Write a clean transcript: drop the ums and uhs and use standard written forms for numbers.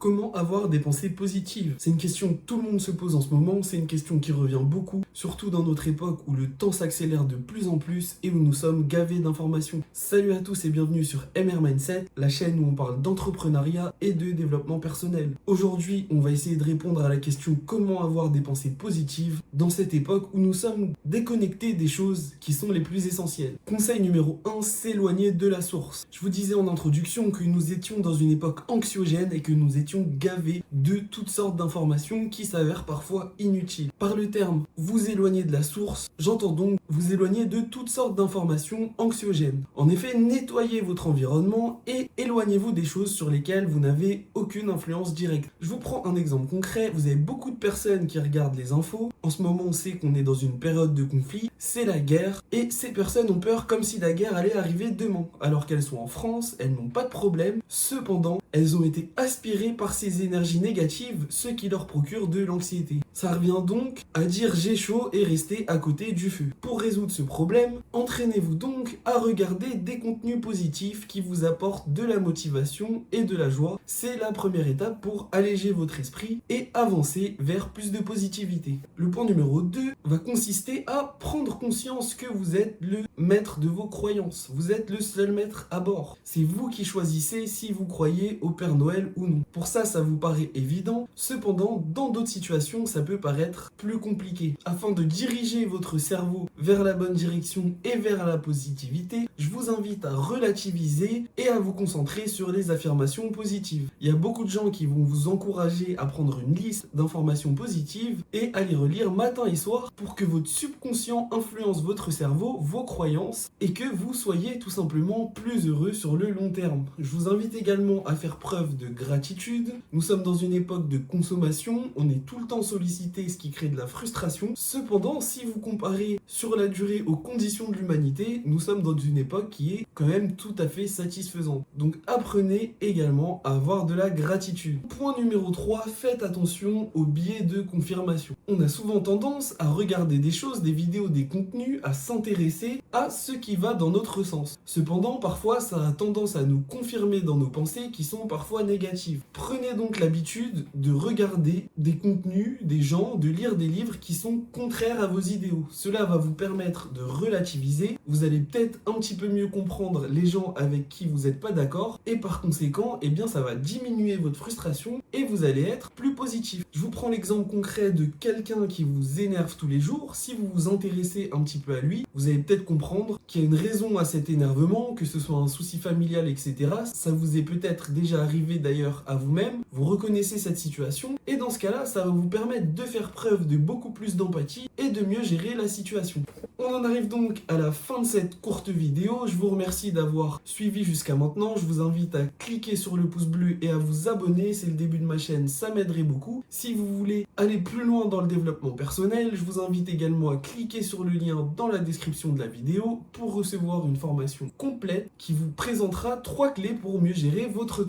Comment avoir des pensées positives? C'est une question que tout le monde se pose en ce moment, c'est une question qui revient beaucoup, surtout dans notre époque où le temps s'accélère de plus en plus et où nous sommes gavés d'informations. Salut à tous et bienvenue sur MR Mindset, la chaîne où on parle d'entrepreneuriat et de développement personnel. Aujourd'hui, on va essayer de répondre à la question comment avoir des pensées positives dans cette époque où nous sommes déconnectés des choses qui sont les plus essentielles. Conseil numéro 1, s'éloigner de la source. Je vous disais en introduction que nous étions dans une époque anxiogène et que nous étions gavés de toutes sortes d'informations qui s'avèrent parfois inutiles. Par le terme vous éloigner de la source, j'entends donc vous éloigner de toutes sortes d'informations anxiogènes. En effet, nettoyez votre environnement et éloignez-vous des choses sur lesquelles vous n'avez aucune influence directe. Je vous prends un exemple concret, vous avez beaucoup de personnes qui regardent les infos. En ce moment, on sait qu'on est dans une période de conflit, c'est la guerre, et ces personnes ont peur comme si la guerre allait arriver demain. Alors qu'elles sont en France, elles n'ont pas de problème, cependant, elles ont été aspirées par ces énergies négatives, ce qui leur procure de l'anxiété. Ça revient donc à dire j'ai chaud et rester à côté du feu. Pour résoudre ce problème, entraînez-vous donc à regarder des contenus positifs qui vous apportent de la motivation et de la joie. C'est la première étape pour alléger votre esprit et avancer vers plus de positivité. Le point numéro 2 va consister à prendre conscience que vous êtes le maître de vos croyances. Vous êtes le seul maître à bord. C'est vous qui choisissez si vous croyez au Père Noël ou non. Pour ça vous paraît évident. Cependant, dans d'autres situations, ça peut paraître plus compliqué. Afin de diriger votre cerveau vers la bonne direction et vers la positivité, je vous invite à relativiser et à vous concentrer sur les affirmations positives. Il y a beaucoup de gens qui vont vous encourager à prendre une liste d'informations positives et à les relire matin et soir pour que votre subconscient influence votre cerveau, vos croyances et que vous soyez tout simplement plus heureux sur le long terme. Je vous invite également à faire preuve de gratitude. Nous sommes dans une époque de consommation, on est tout le temps sollicité, ce qui crée de la frustration. Cependant, si vous comparez sur la durée aux conditions de l'humanité, nous sommes dans une époque qui est quand même tout à fait satisfaisante. Donc apprenez également à avoir de la gratitude. Point numéro 3, faites attention aux biais de confirmation. On a souvent tendance à regarder des choses, des vidéos, des contenus, à s'intéresser à ce qui va dans notre sens. Cependant, parfois, ça a tendance à nous confirmer dans nos pensées qui sont parfois négatives. Prenez donc l'habitude de regarder des contenus, des gens, de lire des livres qui sont contraires à vos idéaux. Cela va vous permettre de relativiser. Vous allez peut-être un petit peu mieux comprendre les gens avec qui vous n'êtes pas d'accord et par conséquent, eh bien, ça va diminuer votre frustration et vous allez être plus positif. Je vous prends l'exemple concret de quelqu'un qui vous énerve tous les jours. Si vous vous intéressez un petit peu à lui, vous allez peut-être comprendre qu'il y a une raison à cet énervement, que ce soit un souci familial, etc. Ça vous est peut-être déjà arrivé d'ailleurs à vous-même. Vous reconnaissez cette situation et dans ce cas-là, ça va vous permettre de faire preuve de beaucoup plus d'empathie et de mieux gérer la situation. On en arrive donc à la fin de cette courte vidéo. Je vous remercie d'avoir suivi jusqu'à maintenant. Je vous invite à cliquer sur le pouce bleu et à vous abonner. C'est le début de ma chaîne, ça m'aiderait beaucoup. Si vous voulez aller plus loin dans le développement personnel, je vous invite également à cliquer sur le lien dans la description de la vidéo pour recevoir une formation complète qui vous présentera 3 clés pour mieux gérer votre temps.